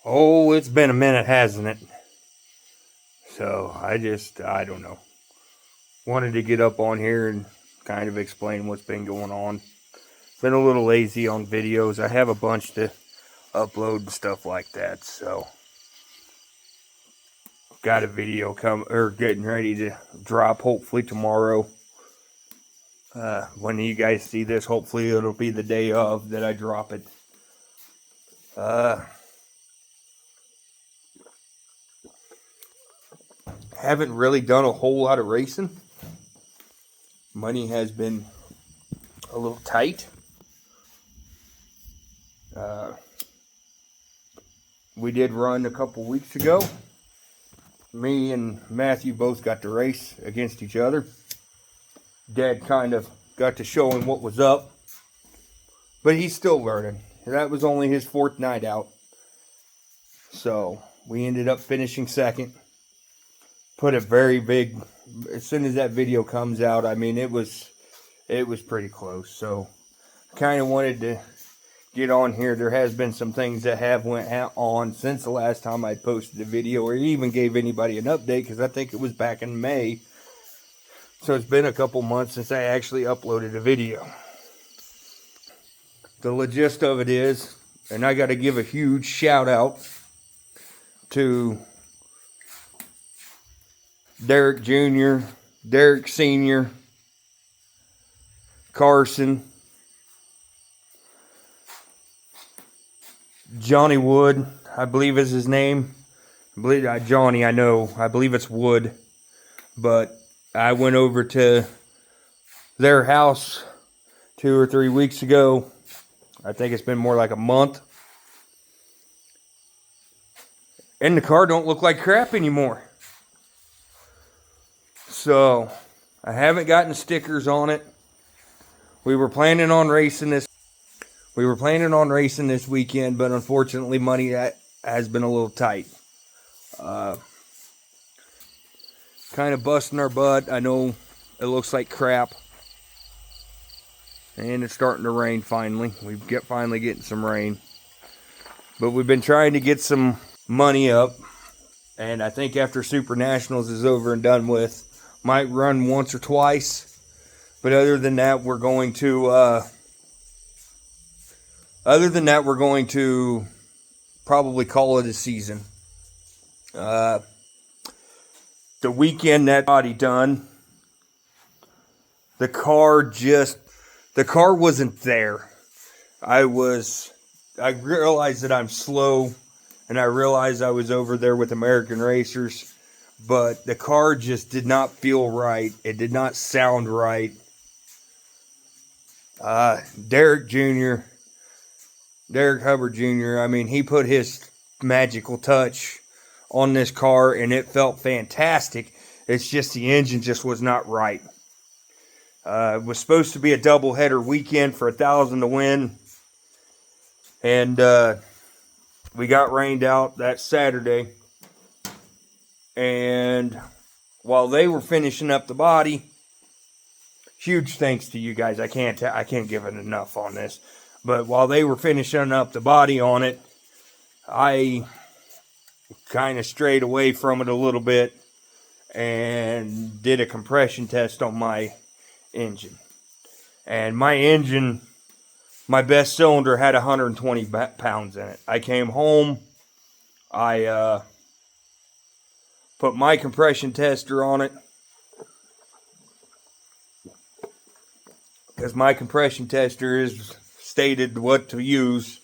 Oh, it's been a minute, hasn't it? So I don't know. Wanted to get up on here and kind of explain what's been going on. Been a little lazy on videos. I have a bunch to upload and stuff like that. So got a video getting ready to drop hopefully tomorrow. When you guys see this, hopefully it'll be the day of that I drop it. Haven't really done a whole lot of racing. Money has been a little tight. We did run a couple weeks ago. Me and Matthew both got to race against each other. Dad kind of got to show him what was up. But he's still learning. That was only his fourth night out. So we ended up finishing second. Put a very big, as soon as that video comes out, I mean, it was pretty close. So kind of wanted to get on here. There has been some things that have went on since the last time I posted a video or even gave anybody an update, because I think it was back in May. So it's been a couple months since I actually uploaded a video. The gist of it is, and I got to give a huge shout out to Darrick Jr., Darrick Sr., Carson, Johnny Wood, I believe is his name. I believe Johnny, I believe it's Wood. But I went over to their house 2 or 3 weeks ago. I think it's been more like a month. And the car don't look like crap anymore. So, I haven't gotten stickers on it. We were planning on racing this weekend, but unfortunately money has been a little tight. Kind of busting our butt. I know it looks like crap. And it's starting to rain finally. Finally getting some rain. But we've been trying to get some money up. And I think after Super Nationals is over and done with, might run once or twice. But other than that, we're going to probably call it a season. The weekend that body done, the car wasn't there. I realized that I'm slow, and I realized I was over there with American racers, but the car just did not feel right. It did not sound right. Darrick Hubbard Jr., I mean, he put his magical touch on this car, and it felt fantastic. It's just the engine just was not right. It was supposed to be a doubleheader weekend for 1,000 to win, and we got rained out that Saturday. And while they were finishing up the body, huge thanks to you guys. I can't give it enough on this. But while they were finishing up the body on it, I kind of strayed away from it a little bit and did a compression test on my engine. And my engine, my best cylinder had 120 pounds in it. I came home, I put my compression tester on it, because my compression tester is stated what to use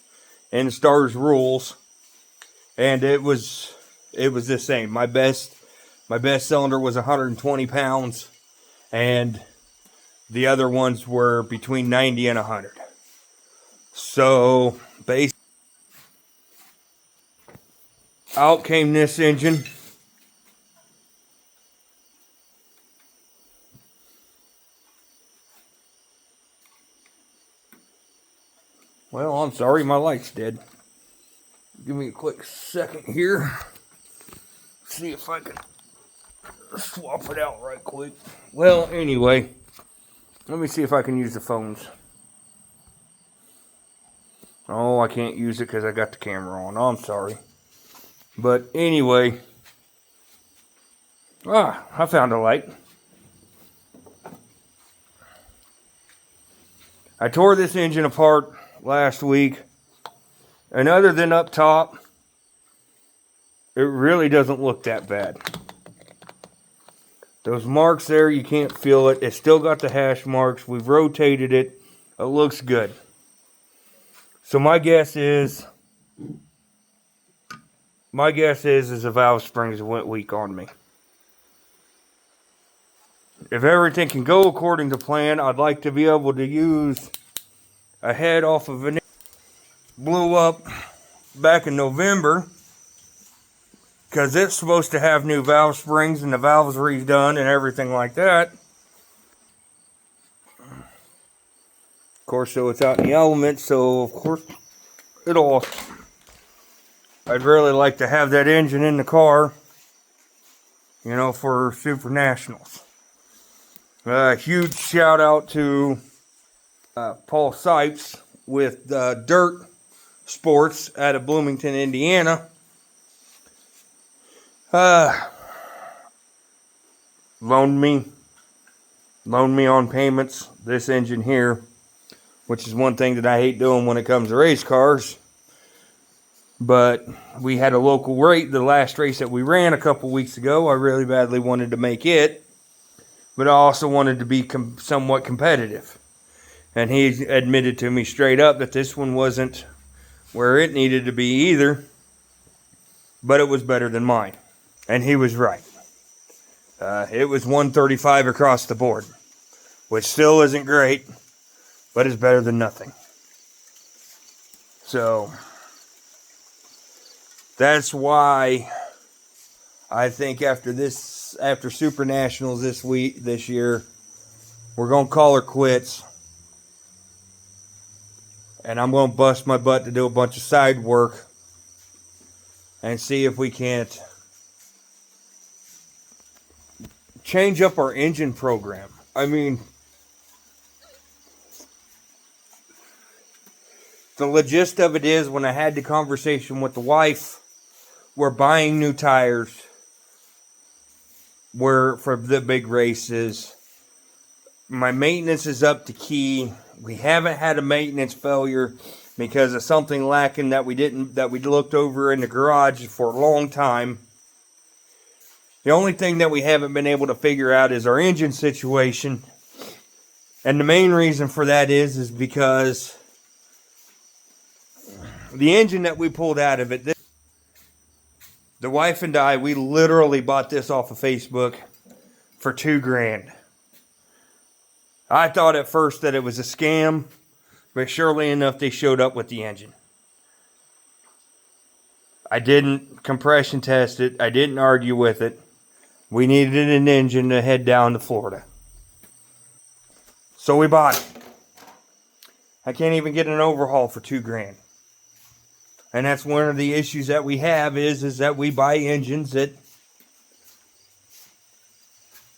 in the STARS rules, and it was the same. My best cylinder was 120 pounds, and the other ones were between 90 and 100. So out came this engine. Well, I'm sorry, my light's dead. Give me a quick second here. See if I can swap it out right quick. Well, anyway, let me see if I can use the phones. Oh, I can't use it because I got the camera on. Oh, I'm sorry. But anyway, I found a light. I tore this engine apart last week, and other than up top, it really doesn't look that bad. Those marks there, you can't feel it. It's still got the hash marks. We've rotated it. It looks good. So my guess is the valve springs went weak on me. If everything can go according to plan, I'd like to be able to use a head off of an blew up back in November, because it's supposed to have new valve springs and the valves redone and everything like that. Of course, so it's out in the elements, so of course I'd really like to have that engine in the car, you know, for Super Nationals. Huge shout out to Paul Sipes with Dirt Sports out of Bloomington, Indiana. Loaned me on payments this engine here, which is one thing that I hate doing when it comes to race cars. But we had a local rate, the last race that we ran a couple weeks ago. I really badly wanted to make it, but I also wanted to be somewhat competitive. And he admitted to me straight up that this one wasn't where it needed to be either, but it was better than mine. And he was right. It was 135 across the board, which still isn't great, but it's better than nothing. So that's why I think after Super Nationals this year, we're going to call her quits. And I'm going to bust my butt to do a bunch of side work and see if we can't change up our engine program. I mean, the gist of it is, when I had the conversation with the wife, we're buying new tires for the big races. My maintenance is up to key. We haven't had a maintenance failure because of something lacking that we looked over in the garage for a long time. The only thing that we haven't been able to figure out is our engine situation. And the main reason for that is because the engine that we pulled out of it, the wife and I, we literally bought this off of Facebook for $2,000. I thought at first that it was a scam, but surely enough, they showed up with the engine. I didn't compression test it. I didn't argue with it. We needed an engine to head down to Florida. So we bought it. I can't even get an overhaul for $2,000. And that's one of the issues that we have is that we buy engines that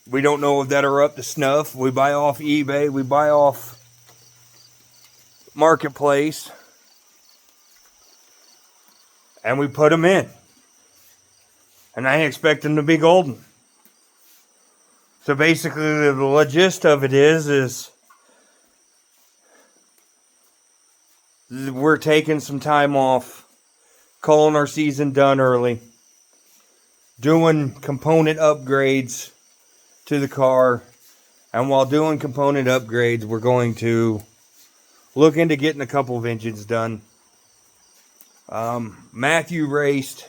we don't know that are up to snuff. We buy off eBay. We buy off Marketplace. And we put them in. And I expect them to be golden. So basically the gist of it is we're taking some time off, calling our season done early, doing component upgrades to the car, and while doing component upgrades, we're going to look into getting a couple of engines done. Matthew raced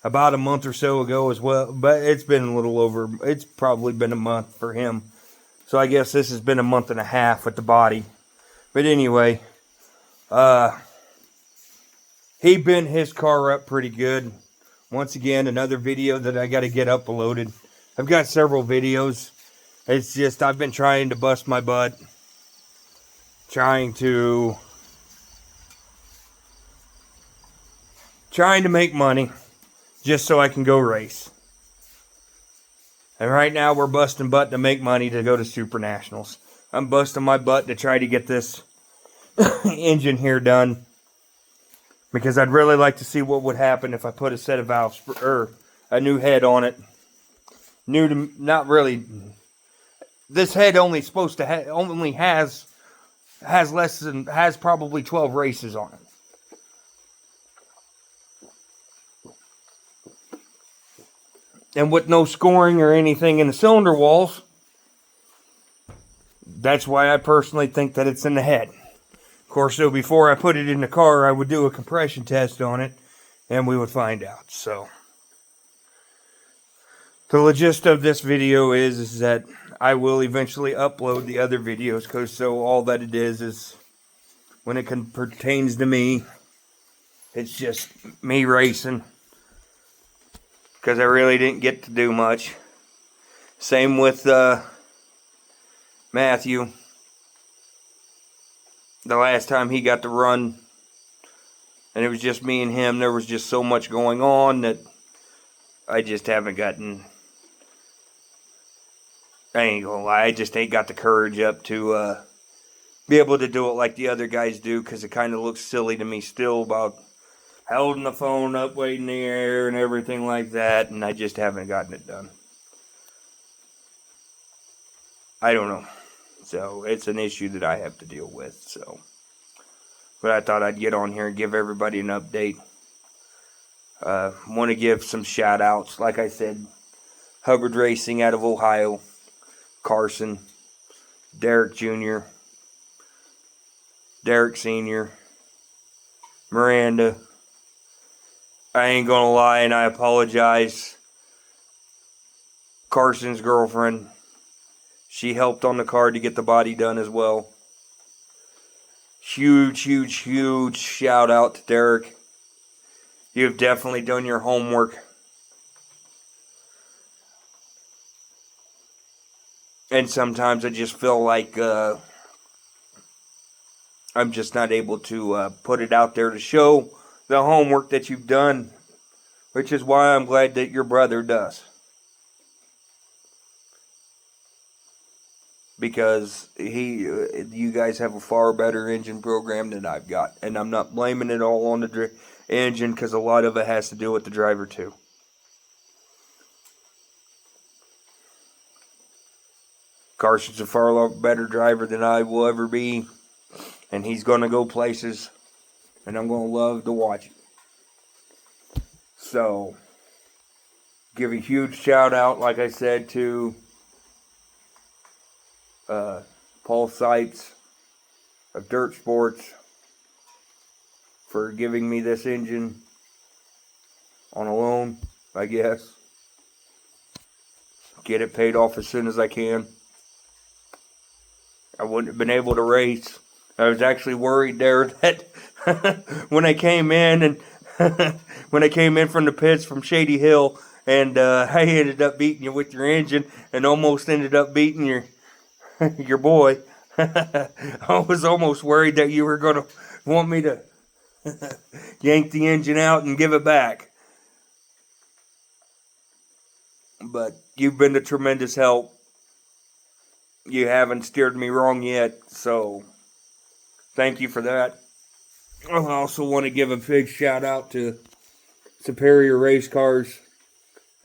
about a month or so ago as well, but it's probably been a month for him. So I guess this has been a month and a half with the body. But anyway, he bent his car up pretty good. Once again, another video that I got to get uploaded. I've got several videos. It's just I've been trying to bust my butt, trying to make money just so I can go race. And right now we're busting butt to make money to go to Super Nationals. I'm busting my butt to try to get this engine here done. because I'd really like to see what would happen if I put a set of valves or a new head on it. New to, not really. This head only supposed to only has probably 12 races on it. And with no scoring or anything in the cylinder walls, that's why I personally think that it's in the head. Of course, so before I put it in the car, I would do a compression test on it, and we would find out. So, the gist of this video is that I will eventually upload the other videos, because so all that it is when it pertains to me, it's just me racing. Because I really didn't get to do much. Same with Matthew. The last time he got to run, and it was just me and him, there was just so much going on that I just haven't gotten... I ain't gonna lie, I just ain't got the courage up to be able to do it like the other guys do, because it kind of looks silly to me still about holding the phone up way in the air and everything like that, and I just haven't gotten it done. I don't know. So, it's an issue that I have to deal with, so. But I thought I'd get on here and give everybody an update. Want to give some shout outs. Like I said, Hubbard Racing out of Ohio, Carson, Darrick Jr., Darrick Sr., Miranda. I ain't gonna lie, and I apologize. Carson's girlfriend, she helped on the car to get the body done as well. Huge, huge, huge shout out to Darrick. You've definitely done your homework. And sometimes I just feel like I'm just not able to put it out there to show the homework that you've done, which is why I'm glad that your brother does. Because you guys have a far better engine program than I've got. And I'm not blaming it all on the engine, because a lot of it has to do with the driver too. Carson's a far better driver than I will ever be. And he's going to go places. And I'm going to love to watch it. So, give a huge shout out, like I said, to Paul Seitz of Dirt Sports for giving me this engine on a loan, I guess. Get it paid off as soon as I can. I wouldn't have been able to race. I was actually worried there that when I came in and when I came in from the pits from Shady Hill, and I ended up beating you with your engine, and almost ended up beating your boy. I was almost worried that you were going to want me to yank the engine out and give it back. But you've been a tremendous help. You haven't steered me wrong yet, so thank you for that. I also want to give a big shout out to Superior Race Cars.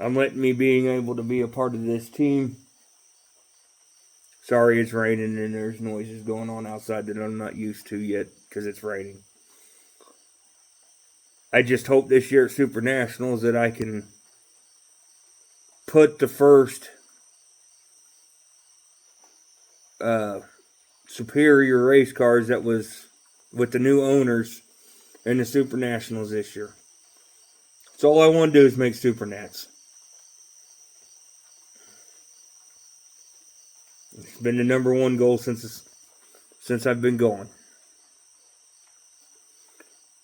I'm letting me being able to be a part of this team. Sorry it's raining and there's noises going on outside that I'm not used to yet because it's raining. I just hope this year at Super Nationals that I can put the first Superior race cars that was with the new owners in the Super Nationals this year. So all I want to do is make Super Nats. It's been the number one goal since I've been going.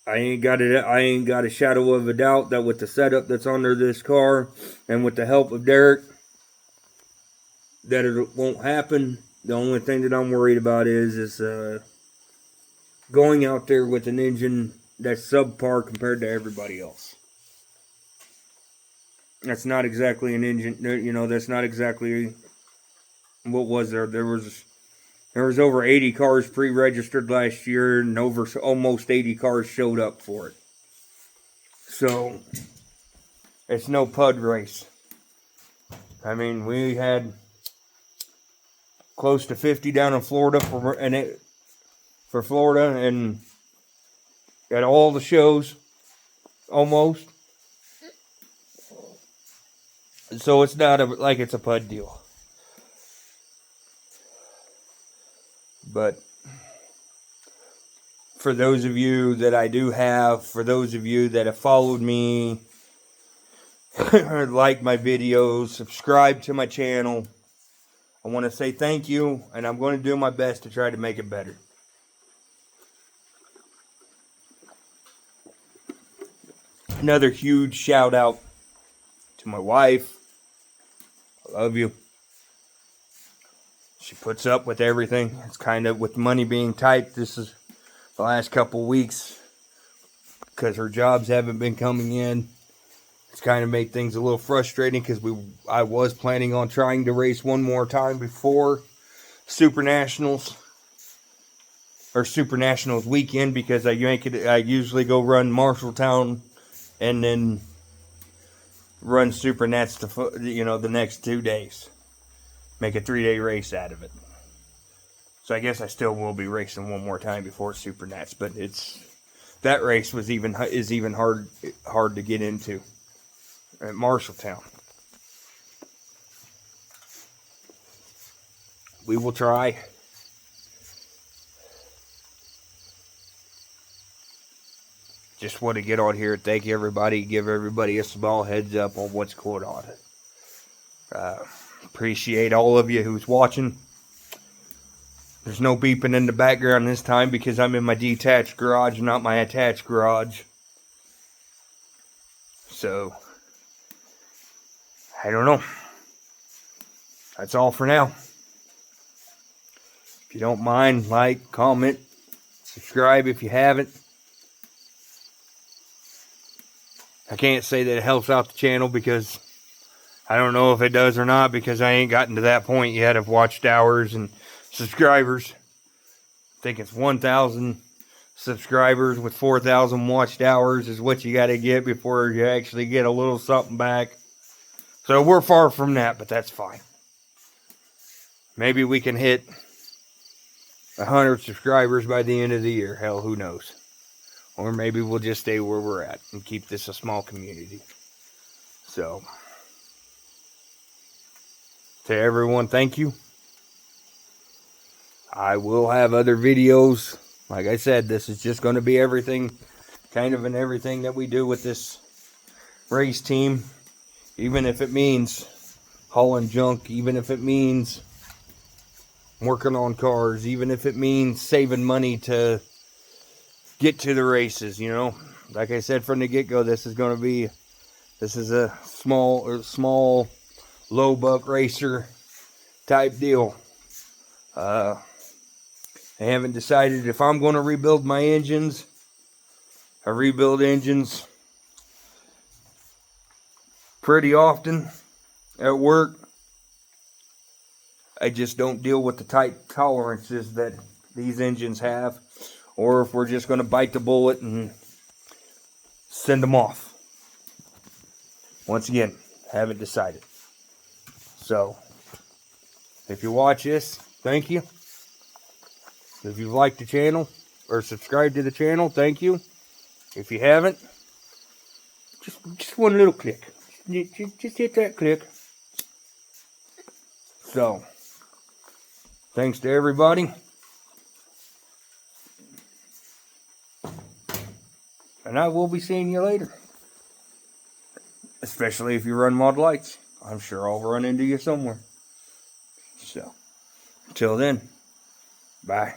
I ain't got a shadow of a doubt that with the setup that's under this car and with the help of Darrick, that it won't happen. The only thing that I'm worried about is going out there with an engine that's subpar compared to everybody else. That's not exactly an engine, that's not exactly, what was there? There was over 80 cars pre-registered last year, and over almost 80 cars showed up for it. So it's no PUD race. I mean, we had close to 50 down in Florida for Florida, and at all the shows almost. So it's not like it's a PUD deal. But for those of you that I do have, for those of you that have followed me, like my videos, subscribe to my channel, I want to say thank you, and I'm going to do my best to try to make it better. Another huge shout out to my wife. I love you. She puts up with everything. It's kind of, with money being tight, this is the last couple weeks, because her jobs haven't been coming in. It's kind of made things a little frustrating, because I was planning on trying to race one more time before Super Nationals, or Super Nationals weekend, because I usually go run Marshalltown and then run Super Nats the next 2 days. Make a 3-day race out of it. So I guess I still will be racing one more time before Super Nats, but that race is even hard to get into at Marshalltown. We will try. Just want to get on here and thank everybody, give everybody a small heads up on what's going on. Appreciate all of you who's watching. There's no beeping in the background this time because I'm in my detached garage, not my attached garage. So, I don't know. That's all for now. If you don't mind, like, comment, subscribe if you haven't. I can't say that it helps out the channel because I don't know if it does or not, because I ain't gotten to that point yet of watched hours and subscribers. I think it's 1,000 subscribers with 4,000 watched hours is what you got to get before you actually get a little something back. So we're far from that, but that's fine. Maybe we can hit 100 subscribers by the end of the year. Hell, who knows? Or maybe we'll just stay where we're at and keep this a small community. So, to everyone, thank you. I will have other videos. Like I said, this is just going to be everything, kind of in everything that we do with this race team. Even if it means hauling junk, even if it means working on cars, even if it means saving money to get to the races, you know. Like I said from the get-go, this is a small low buck racer type deal. I haven't decided if I'm going to rebuild my engines. I rebuild engines pretty often at work. I just don't deal with the tight tolerances that these engines have, or if we're just going to bite the bullet and send them off. Once again, haven't decided. So, if you watch this, thank you. If you've liked the channel or subscribed to the channel, thank you. If you haven't, just one little click. Just hit that click. So, thanks to everybody. And I will be seeing you later. Especially if you run mod lights. I'm sure I'll run into you somewhere. So, until then, bye.